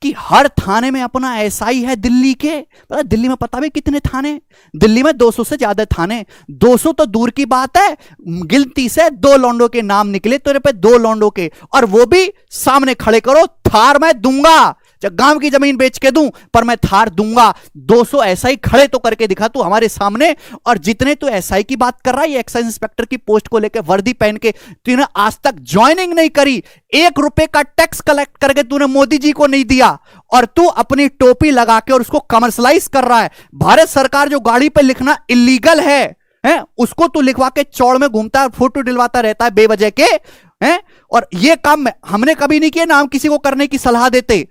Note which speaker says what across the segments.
Speaker 1: कि हर थाने में अपना एसआई है दिल्ली के। पता दिल्ली में पता भी कितने थाने, दिल्ली में 200 से ज्यादा थाने। 200 तो दूर की बात है, गिनती से 2 लौंडों के नाम निकले तेरे पे, 2 लौंडों के, और वो भी सामने खड़े करो। थार मैं दूंगा, गांव की जमीन बेच के दूं, पर मैं थार दूंगा। 200 एसआई खड़े तो करके दिखा तू हमारे सामने। और जितने तू एसआई की बात कर रहा है, ये एक्साइज इंस्पेक्टर की पोस्ट को लेकर वर्दी पहन के, तूने आज तक ज्वाइनिंग नहीं करी, 1 रुपए का टैक्स कलेक्ट करके तूने मोदी जी को नहीं दिया, और तू अपनी टोपी लगा के और उसको कमर्शलाइज कर रहा है। भारत सरकार जो गाड़ी पे लिखना इलीगल है उसको तू लिखवा के चौड़ में घूमता है, फोटो दिलवाता रहता है बेवजह के हैं। और ये काम हमने कभी नहीं किया ना, हम किसी को करने की सलाह देते।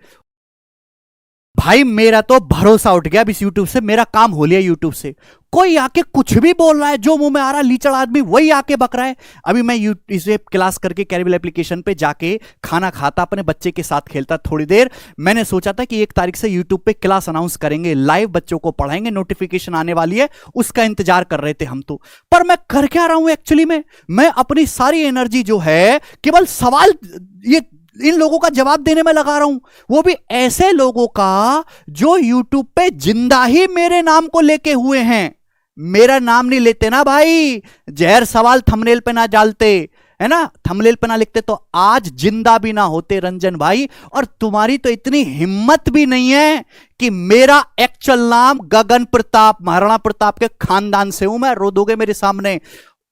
Speaker 1: भाई मेरा तो भरोसा उठ गया अब इस यूट्यूब से, मेरा काम हो लिया यूट्यूब से। कोई आके कुछ भी बोल रहा है, जो मुंह में आ रहा, लीचड़ आदमी वही आके बक रहा है। अभी मैं इसे क्लास करके कैरिबल एप्लीकेशन पे जाके खाना खाता, अपने बच्चे के साथ खेलता थोड़ी देर। मैंने सोचा था कि 1 तारीख से यूट्यूब पे क्लास अनाउंस करेंगे, लाइव बच्चों को पढ़ाएंगे, नोटिफिकेशन आने वाली है, उसका इंतजार कर रहे थे हम तो। पर मैं कर क्या रहा हूं एक्चुअली में, मैं अपनी सारी एनर्जी जो है केवल सवाल, ये इन लोगों का जवाब देने में लगा रहा हूं, वो भी ऐसे लोगों का जो यूट्यूब पे जिंदा ही मेरे नाम को लेके हुए हैं। मेरा नाम नहीं लेते ना भाई, जहर सवाल थंबनेल पे ना डालते, है ना, थंबनेल पे ना लिखते तो आज जिंदा भी ना होते रंजन भाई। और तुम्हारी तो इतनी हिम्मत भी नहीं है कि मेरा एक्चुअल नाम गगन प्रताप, महाराणा प्रताप के खानदान से हूं मैं, रो दोगे मेरे सामने,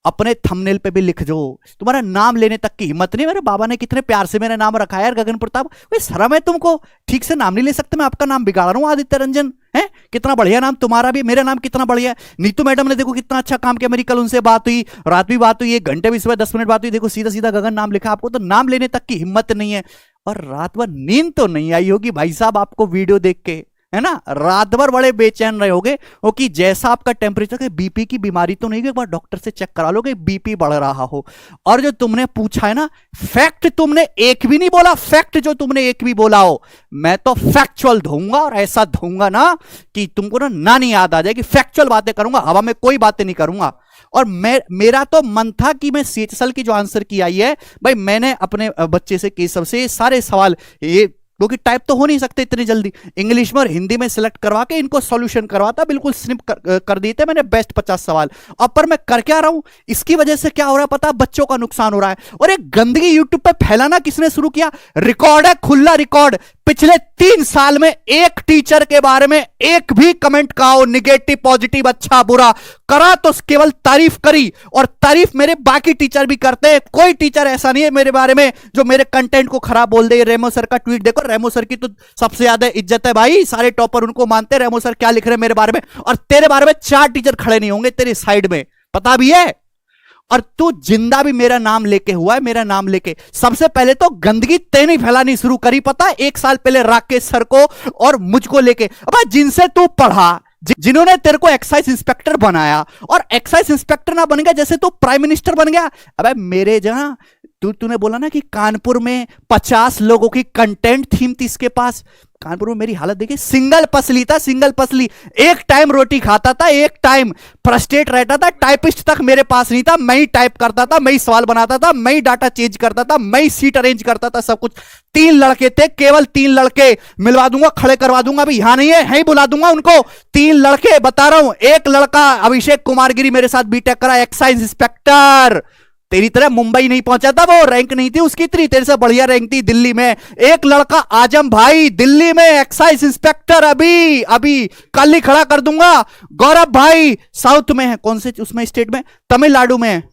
Speaker 1: अपने थंबनेल पे भी लिख दो। तुम्हारा नाम लेने तक की हिम्मत नहीं। मेरे बाबा ने कितने प्यार से मेरा नाम रखा है यार, गगन प्रताप। भाई शर्म है तुमको, ठीक से नाम नहीं ले सकते, मैं आपका नाम बिगाड़ रहा हूं आदित्य रंजन है। कितना बढ़िया नाम तुम्हारा भी, मेरा नाम कितना बढ़िया है। नीतू मैडम ने देखो कितना अच्छा काम किया, मेरी कल उनसे बात हुई, रात भी बात हुई, 1 घंटे भी, सुबह 10 मिनट बात हुई, देखो सीधा सीधा गगन नाम लिखा। आपको तो नाम लेने तक की हिम्मत नहीं है। और रात भर नींद तो नहीं आई होगी भाई साहब आपको वीडियो देख के, है ना, रात भर बड़े बेचैन रहे होगे वो कि जैसा आपका टेम्परेचर है, बीपी की बीमारी तो नहीं, एक बार डॉक्टर से चेक करा लोगे बीपी बढ़ रहा हो। और जो तुमने पूछा है ना, फैक्ट तुमने एक भी नहीं बोला, फैक्ट जो तुमने एक भी बोला हो, मैं तो फैक्चुअल दूंगा और ऐसा दूंगा ना कि तुमको ना नहीं याद आ जाएगी। फैक्चुअल बातें करूंगा, हवा में कोई बातें नहीं करूंगा। और मेरा तो मन था कि मैं सीएचएसएल की जो आंसर की आई है भाई, मैंने अपने बच्चे से केशव से सारे सवाल, ये क्योंकि टाइप तो हो नहीं सकते इतनी जल्दी, इंग्लिश में और हिंदी में सिलेक्ट करवा के इनको सॉल्यूशन करवाता, बिल्कुल स्निप कर दिए थे मैंने बेस्ट 50 सवाल। अब पर मैं कर क्या रहा हूं, इसकी वजह से क्या हो रहा है पता, बच्चों का नुकसान हो रहा है। और एक गंदगी यूट्यूब पे फैलाना किसने शुरू किया, रिकॉर्ड है, खुला रिकॉर्ड, पिछले 3 साल में एक टीचर के बारे में एक भी कमेंट का हो, निगेटिव पॉजिटिव अच्छा बुरा करा तो केवल तारीफ करी, और तारीफ मेरे बाकी टीचर भी करते हैं। कोई टीचर ऐसा नहीं है मेरे बारे में जो मेरे कंटेंट को खराब बोल दे। रेमो सर का ट्वीट देखो, रेमो सर की तो सबसे ज्यादा इज्जत है भाई, सारे टॉपर उनको मानते हैं। रेमो सर क्या लिख रहे हैं मेरे बारे में, और तेरे बारे में 4 टीचर खड़े नहीं होंगे तेरे साइड में, पता भी है। और तू जिंदा भी मेरा नाम लेके हुआ है, मेरा नाम लेके। सबसे पहले तो गंदगी तेने फैलानी शुरू करी पता, 1 साल पहले राकेश सर को और मुझको लेके। अब जिनसे तू पढ़ा, जिन्होंने तेरे को एक्साइज इंस्पेक्टर बनाया, और एक्साइज इंस्पेक्टर ना बन गया जैसे तू प्राइम मिनिस्टर बन गया। अबे मेरे जहां तूने बोला ना कि कानपुर में 50 लोगों की कंटेंट थीम थी इसके पास, कानपुर में मेरी हालत देखिए, सिंगल पसली था, सिंगल पसली, एक टाइम रोटी खाता था, एक टाइम फ्रस्ट्रेट रहता था, टाइपिस्ट तक मेरे पास नहीं था, मैं ही टाइप करता था, मैं ही सवाल बनाता था, मैं ही डाटा चेंज करता था, मैं ही सीट अरेंज करता था, सब कुछ। 3 लड़के थे, केवल 3 लड़के, मिलवा दूंगा, खड़े करवा दूंगा, अभी यहां नहीं है ही बुला दूंगा उनको। 3 लड़के बता रहा हूं, एक लड़का अभिषेक कुमार गिरी मेरे साथ बीटेक करा, एक्साइज इंस्पेक्टर, तेरी तरह मुंबई नहीं पहुंचा था वो, रैंक नहीं थी उसकी इतनी, तेरे से बढ़िया रैंक थी दिल्ली में। एक लड़का आजम भाई दिल्ली में एक्साइज इंस्पेक्टर, अभी कल ही खड़ा कर दूंगा। गौरव भाई साउथ में है, कौन से उसमें स्टेट में, तमिलनाडु में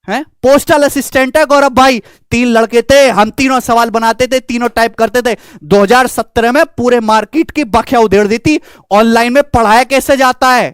Speaker 1: है, पोस्टल असिस्टेंट है गौरव भाई। 3 लड़के थे, हम तीनों सवाल बनाते थे, तीनों टाइप करते थे। 2017 में पूरे मार्केट की बखिया उधेड़ दी थी, ऑनलाइन में पढ़ाया कैसे जाता है,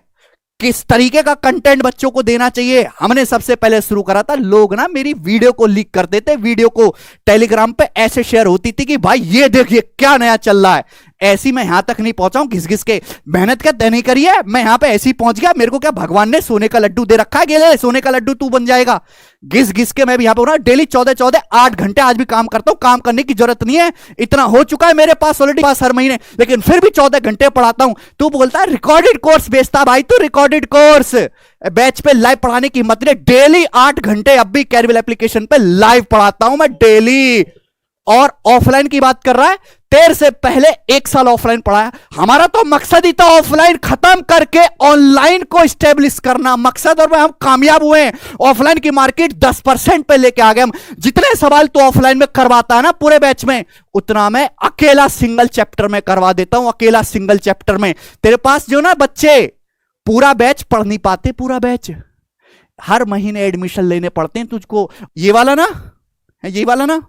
Speaker 1: किस तरीके का कंटेंट बच्चों को देना चाहिए, हमने सबसे पहले शुरू करा था। लोग ना मेरी वीडियो को लीक कर देते, वीडियो को टेलीग्राम पे ऐसे शेयर होती थी कि भाई ये देखिए क्या नया चल रहा है। ऐसी मैं यहां तक नहीं पहुंचा हूं घिस घिस के, मेहनत क्या नहीं करी है, मैं यहां पे ऐसी पहुंच गया। मेरे को क्या भगवान ने सोने का लड्डू दे रखा है, गेले सोने का लड्डू तू बन जाएगा। घिस घिस के मैं भी यहां पे डेली 14 8 घंटे आज भी काम करता हूं, काम करने की जरूरत नहीं है, इतना हो चुका है मेरे पास ऑलरेडी पास हर महीने, लेकिन फिर भी 14 घंटे पढ़ाता हूं। तू बोलता है रिकॉर्डेड कोर्स बेचता भाई, तू रिकॉर्डेड कोर्स बैच पे लाइव पढ़ाने की हिम्मत नहीं। डेली 8 घंटे अब भी कैरिबल एप्लीकेशन पे लाइव पढ़ाता हूं मैं डेली। और ऑफलाइन की बात कर रहा है तेरे से पहले 1 साल ऑफलाइन पढ़ाया। हमारा तो मकसद ही था ऑफलाइन खत्म करके ऑनलाइन को स्टेब्लिश करना, मकसद, और हम कामयाब हुए। ऑफलाइन की मार्केट 10% पे लेके आ गए हम। जितने सवाल तो ऑफलाइन में करवाता है ना पूरे बैच में, उतना मैं अकेला सिंगल चैप्टर में करवा देता हूं, अकेला सिंगल चैप्टर में। तेरे पास जो ना बच्चे पूरा बैच पढ़ नहीं पाते, पूरा बैच हर महीने एडमिशन लेने पड़ते हैं तुझको। ये वाला ना, ये वाला ना,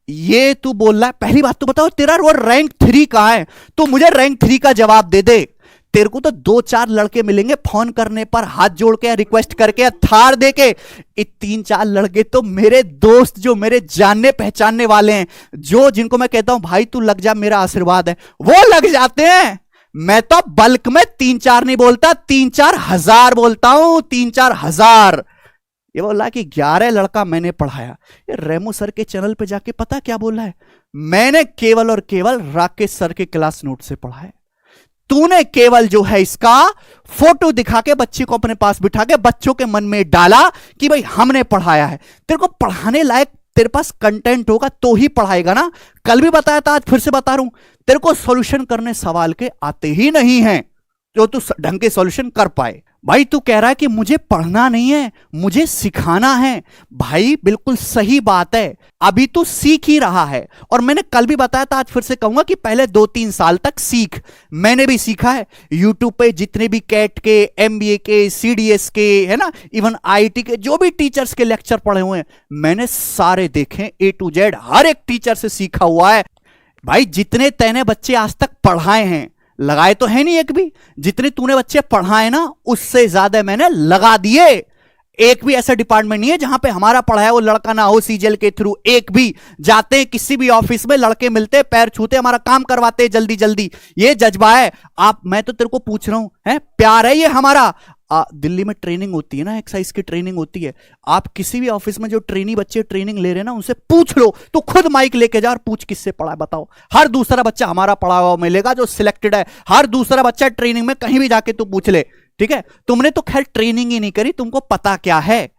Speaker 1: ये तू बोल रहा है। पहली बात तो बताओ तेरा वो रैंक 3 कहां है? तो मुझे रैंक 3 का जवाब दे दे। तेरे को तो 2-4 लड़के मिलेंगे फोन करने पर, हाथ जोड़ के, रिक्वेस्ट करके, थार दे के। 3-4 लड़के तो मेरे दोस्त, जो मेरे जानने पहचानने वाले हैं, जो जिनको मैं कहता हूं भाई तू लग जा, मेरा आशीर्वाद है, वो लग जाते हैं। मैं तो बल्क में 3-4 नहीं बोलता, 3-4 हजार बोलता हूं, 3-4 हजार। ये बोला कि 11 लड़का मैंने पढ़ाया। ये रेमो सर के चैनल पे जाके पता क्या बोला है? मैंने केवल और केवल राकेश सर के क्लास नोट से पढ़ा है। तूने केवल जो है इसका फोटो दिखा के बच्चे को अपने पास बिठा के बच्चों के मन में डाला कि भाई हमने पढ़ाया है। तेरे को पढ़ाने लायक तेरे पास कंटेंट होगा तो ही पढ़ाएगा ना। कल भी बताया था, आज फिर से बता रहा हूं, तेरे को सॉल्यूशन करने सवाल के आते ही नहीं है जो तू ढंग के सॉल्यूशन कर पाए। भाई तू कह रहा है कि मुझे पढ़ना नहीं है, मुझे सिखाना है। भाई बिल्कुल सही बात है, अभी तू सीख ही रहा है। और मैंने कल भी बताया था, आज फिर से कहूंगा कि पहले 2-3 साल तक सीख। मैंने भी सीखा है यूट्यूब पे, जितने भी कैट के, एमबीए के, सीडीएस के, है ना, इवन आईटी के जो भी टीचर्स के लेक्चर पढ़े हुए हैं, मैंने सारे देखे, A to Z हर एक टीचर से सीखा हुआ है। भाई जितने तैने बच्चे आज तक पढ़ाए हैं, लगाए तो है नहीं एक भी, जितने तूने बच्चे पढ़ाए ना उससे ज्यादा मैंने लगा दिए। एक भी ऐसा डिपार्टमेंट नहीं है जहां पे हमारा पढ़ाया वो लड़का ना हो सीजीएल के थ्रू। एक भी जाते हैं किसी भी ऑफिस में, लड़के मिलते, पैर छूते, हमारा काम करवाते जल्दी जल्दी। ये जज्बा है। आप, मैं तो तेरे को पूछ रहा हूं, है प्यार है ये हमारा। दिल्ली में ट्रेनिंग होती है ना, एक्सरसाइज की ट्रेनिंग होती है। आप किसी भी ऑफिस में जो ट्रेनी बच्चे ट्रेनिंग ले रहे हैं ना, उनसे पूछ लो, तो खुद माइक लेके जा और पूछ किससे पढ़ा है बताओ। हर दूसरा बच्चा हमारा पढ़ा हुआ मिलेगा जो सिलेक्टेड है। हर दूसरा बच्चा ट्रेनिंग में कहीं भी जाके तू पूछ ले, ठीक है। तुमने तो खैर ट्रेनिंग ही नहीं करी, तुमको पता क्या है।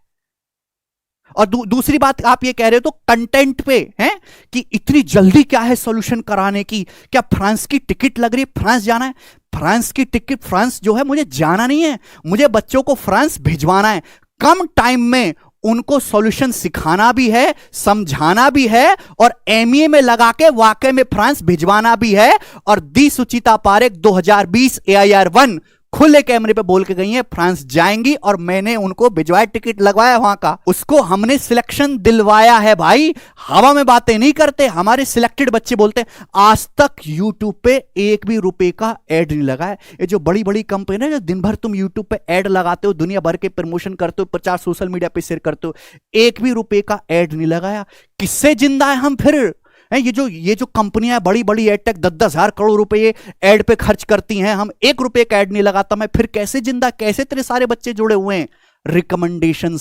Speaker 1: और दूसरी बात आप ये कह रहे हो तो कंटेंट पे हैं कि इतनी जल्दी क्या है सॉल्यूशन कराने की? क्या फ्रांस की टिकट लग रही है? फ्रांस जाना है? फ्रांस की टिकट, फ्रांस जो है मुझे जाना नहीं है, मुझे बच्चों को फ्रांस भिजवाना है। कम टाइम में उनको सॉल्यूशन सिखाना भी है, समझाना भी है, और एमईए में लगा के वाकई में फ्रांस भिजवाना भी है। और दी सुचिता पारेख 2020 AIR1 खुले कैमरे पे बोल के गई है फ्रांस जाएंगी, और मैंने उनको भिजवाया, टिकट लगवाया वहां का, उसको हमने सिलेक्शन दिलवाया है। भाई हवा में बातें नहीं करते, हमारे सिलेक्टेड बच्चे बोलते हैं। आज तक यूट्यूब पे एक भी रुपए का एड नहीं लगा है। ये जो बड़ी बड़ी कंपनी है, जो दिन भर तुम यूट्यूब पे एड लगाते हो, दुनिया भर के प्रमोशन करते हो, प्रचार सोशल मीडिया पे शेयर करते हो, एक भी रुपए का एड नहीं लगाया। किससे जिंदा है हम फिर? ये जो कंपनियां बड़ी बड़ी एड टेक 10-10 हजार करोड़ रुपए एड पे खर्च करती हैं, हम 1 रुपए का एड नहीं लगाता, मैं फिर कैसे जिंदा, कैसे तेरे सारे बच्चे जुड़े हुए हैं? रिकमेंडेशन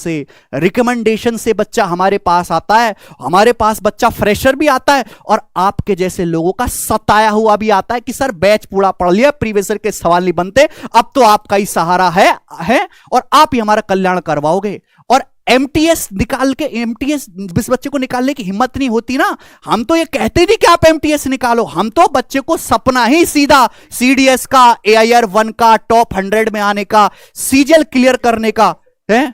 Speaker 1: से बच्चा हमारे पास आता है। हमारे पास बच्चा फ्रेशर भी आता है और आपके जैसे लोगों का सताया हुआ भी आता है कि सर बैच पूरा पढ़ लिया, प्रीवियस ईयर के सवाल नहीं बनते, अब तो आपका ही सहारा है और आप ही हमारा कल्याण करवाओगे। और एमटीएस निकाल के, एमटीएस इस बच्चे को निकालने की हिम्मत नहीं होती ना। हम तो ये कहते नहीं कि आप एमटीएस निकालो, हम तो बच्चे को सपना ही सीधा सीडीएस का, AIR1 का, टॉप 100 में आने का, सीजीएल क्लियर करने का है।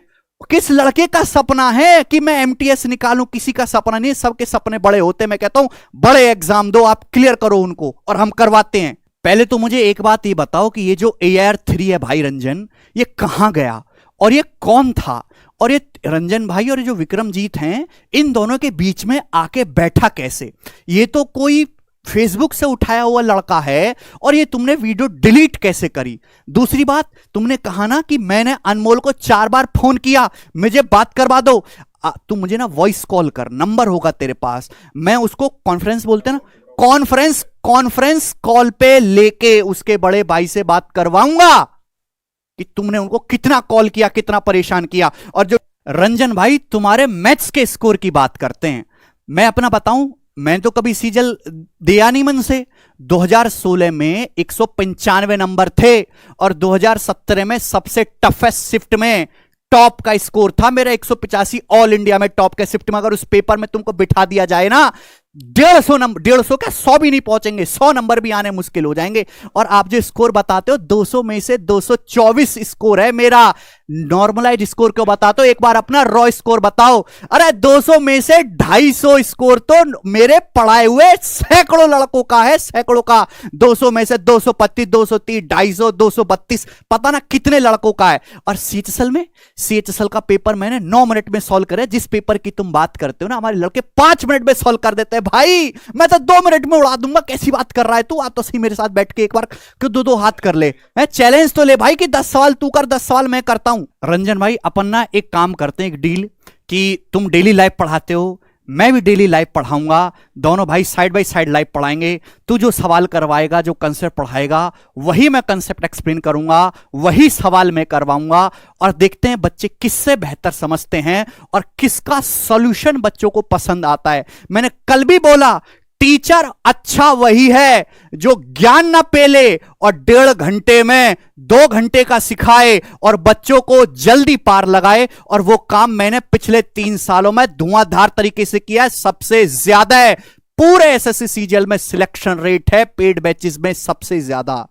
Speaker 1: किस लड़के का सपना है कि मैं एमटीएस निकालूं? किसी का सपना नहीं, सबके सपने बड़े होते। मैं कहता हूं बड़े एग्जाम दो, आप क्लियर करो उनको, और हम करवाते हैं। पहले तो मुझे एक बात ये बताओ कि ये जो AIR3 है भाई रंजन, ये कहां गया और ये कौन था? और ये रंजन भाई और ये जो विक्रमजीत हैं, इन दोनों के बीच में आके बैठा कैसे? ये तो कोई फेसबुक से उठाया हुआ लड़का है, और ये तुमने वीडियो डिलीट कैसे करी? दूसरी बात, तुमने कहा ना कि मैंने अनमोल को 4 बार फोन किया, मुझे बात करवा दो। तू मुझे ना वॉइस कॉल कर, नंबर होगा तेरे पास, मैं उसको कॉन्फ्रेंस बोलते ना, कॉन्फ्रेंस कॉल पे लेके उसके बड़े भाई से बात करवाऊंगा कि तुमने उनको कितना कॉल किया, कितना परेशान किया। और जो रंजन भाई तुम्हारे मैथ्स के स्कोर की बात करते हैं, मैं अपना बताऊं, मैं तो कभी सीजल दिया नहीं मन से। 2016 में 195 नंबर थे और 2017 में सबसे टफेस्ट शिफ्ट में टॉप का स्कोर था मेरा 185 ऑल इंडिया में टॉप के शिफ्ट में। अगर उस पेपर में तुमको बिठा दिया जाए ना, 150 नंबर, 150 क्या 100 भी नहीं पहुंचेंगे, 100 नंबर भी आने मुश्किल हो जाएंगे। और आप जो स्कोर बताते हो 200 में से 224 स्कोर है मेरा। नॉर्मलाइज स्कोर क्यों बताते हो, एक बार अपना रॉ स्कोर बताओ। अरे 200 में से 250 स्कोर तो मेरे पढ़ाए हुए सैकड़ों लड़कों का है, सैकड़ों का। 200 में से 225, 230, 250, 232, पता ना कितने लड़कों का है। और सीएचएसएल का पेपर मैंने 9 मिनट में सॉल्व करे। जिस पेपर की तुम बात करते हो ना, हमारे लड़के 5 मिनट में सॉल्व कर देते हैं भाई। मैं तो 2 मिनट में उड़ा दूंगा। कैसी बात कर रहा है तू? आ तो सही मेरे साथ बैठ के एक बार क्यों दो हाथ कर ले, चैलेंज तो ले भाई कि 10 सवाल तू कर, 10 सवाल मैं करता हूं। रंजन भाई अपन ना एक काम करते हैं, एक डील, कि तुम डेली लाइव पढ़ाते हो, मैं भी डेली लाइव पढ़ाऊंगा, दोनों भाई साइड बाय साइड लाइव पढ़ाएंगे। तू जो सवाल करवाएगा, जो कंसेप्ट पढ़ाएगा, वही मैं कंसेप्ट एक्सप्लेन करूंगा, वही सवाल मैं करवाऊंगा। और देखते हैं बच्चे किससे बेहतर समझते हैं और किसका सॉल्यूशन बच्चों को पसंद आता है। मैंने कल भी बोला, टीचर अच्छा वही है जो ज्ञान ना पेले और 1.5 घंटे में 2 घंटे का सिखाए और बच्चों को जल्दी पार लगाए। और वो काम मैंने पिछले 3 सालों में धुआंधार तरीके से किया है, सबसे ज्यादा है। पूरे एसएससी सीजीएल में सिलेक्शन रेट है पेड बैचेस में सबसे ज्यादा।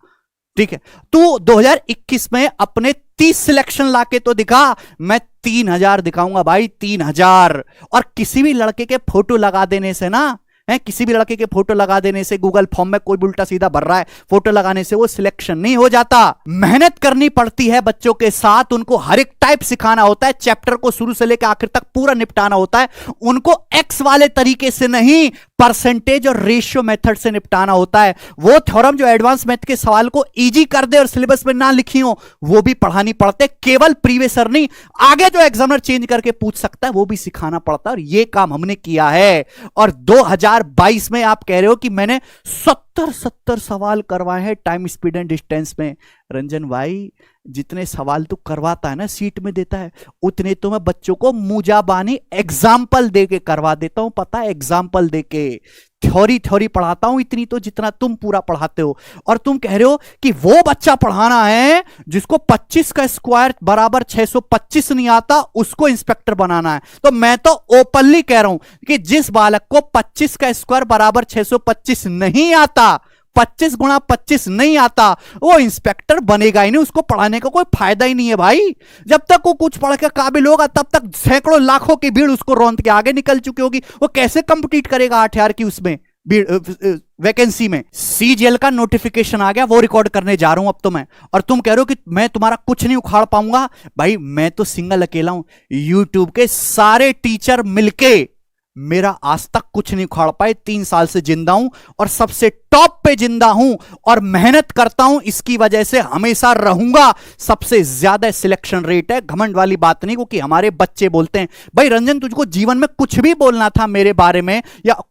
Speaker 1: ठीक है, तू 2021 में अपने 30 सिलेक्शन लाके तो दिखा, मैं 3000 दिखाऊंगा भाई, 3000। और किसी भी लड़के के फोटो लगा देने से ना, किसी भी लड़के के फोटो लगा देने से, गूगल फॉर्म में कोई भी उल्टा सीधा भर रहा है, फोटो लगाने से वो सिलेक्शन नहीं हो जाता। मेहनत करनी पड़ती है बच्चों के साथ, उनको हर एक टाइप सिखाना होता है, चैप्टर को शुरू से लेकर आखिर तक पूरा निपटाना होता है। उनको एक्स वाले तरीके से नहीं, परसेंटेज और रेशियो मेथड से निपटाना होता है। वो थ्योरम जो एडवांस मैथ के सवाल को इजी कर दे और सिलेबस में ना लिखी हो, वो भी पढ़ानी पड़ते। केवल प्रीवियसर नहीं, आगे जो एग्जामिनर चेंज करके पूछ सकता है वो भी सिखाना पड़ता है। और ये काम हमने किया है। और 2022 में आप कह रहे हो कि मैंने 70 सवाल करवाए हैं टाइम, स्पीड एंड डिस्टेंस में। रंजन भाई, जितने सवाल तू करवाता है ना, सीट में देता है, उतने तो मैं बच्चों को मुजाबानी एग्जाम्पल देके करवा देता हूं। पता है, एग्जाम्पल देके थ्योरी पढ़ाता हूं, इतनी तो जितना तुम पूरा पढ़ाते हो। और तुम कह रहे हो कि वो बच्चा पढ़ाना है जिसको 25 का स्क्वायर बराबर 625 नहीं आता, उसको इंस्पेक्टर बनाना है। तो मैं तो ओपनली कह रहा हूं कि जिस बालक को 25 का स्क्वायर बराबर 625 नहीं आता, 25 गुणा 25 नहीं आता, वो इंस्पेक्टर बनेगा ही नहीं। उसको पढ़ाने का कोई फायदा ही नहीं है भाई। जब तक वो कुछ पढ़ के काबिल होगा, तब तक सैकड़ों लाखों की भीड़ उसको रौंद के आगे निकल चुकी होगी। वो कैसे कंपीट करेगा 8 यार की उसमें वैकेंसी में। सीजीएल का नोटिफिकेशन आ गया, वो रिकॉर्ड करने जा रहा हूं अब तो मैं। और तुम कह रहे हो कि मैं तुम्हारा कुछ नहीं उखाड़ पाऊंगा। भाई मैं तो सिंगल अकेला हूं, यूट्यूब के सारे टीचर मिलके मेरा आज तक कुछ नहीं उखाड़ पाए। 3 साल से जिंदा हूं और सबसे टॉप पे जिंदा हूं और मेहनत करता हूं, इसकी वजह से हमेशा रहूंगा। सबसे ज्यादा सिलेक्शन रेट है, घमंड वाली बात नहीं, क्योंकि हमारे बच्चे बोलते हैं भाई रंजन तुझको जीवन में कुछ भी बोलना था मेरे बारे में, या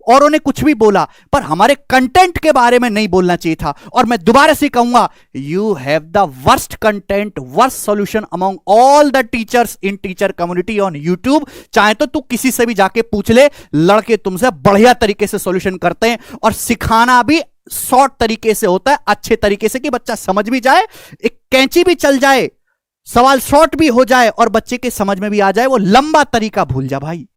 Speaker 1: औरों ने कुछ भी बोला, पर हमारे कंटेंट के बारे में नहीं बोलना चाहिए था। और मैं दोबारा से कहूंगा, you have the worst content, worst solution among all the teachers in teacher community on YouTube. चाहे तो तू किसी से भी जाके पूछ ले, लड़के तुमसे बढ़िया तरीके से सॉल्यूशन करते हैं। और सिखाना भी शॉर्ट तरीके से होता है, अच्छे तरीके से, कि बच्चा समझ भी जाए, एक कैंची भी चल जाए, सवाल शॉर्ट भी हो जाए और बच्चे के समझ में भी आ जाए, वो लंबा तरीका भूल जा भाई।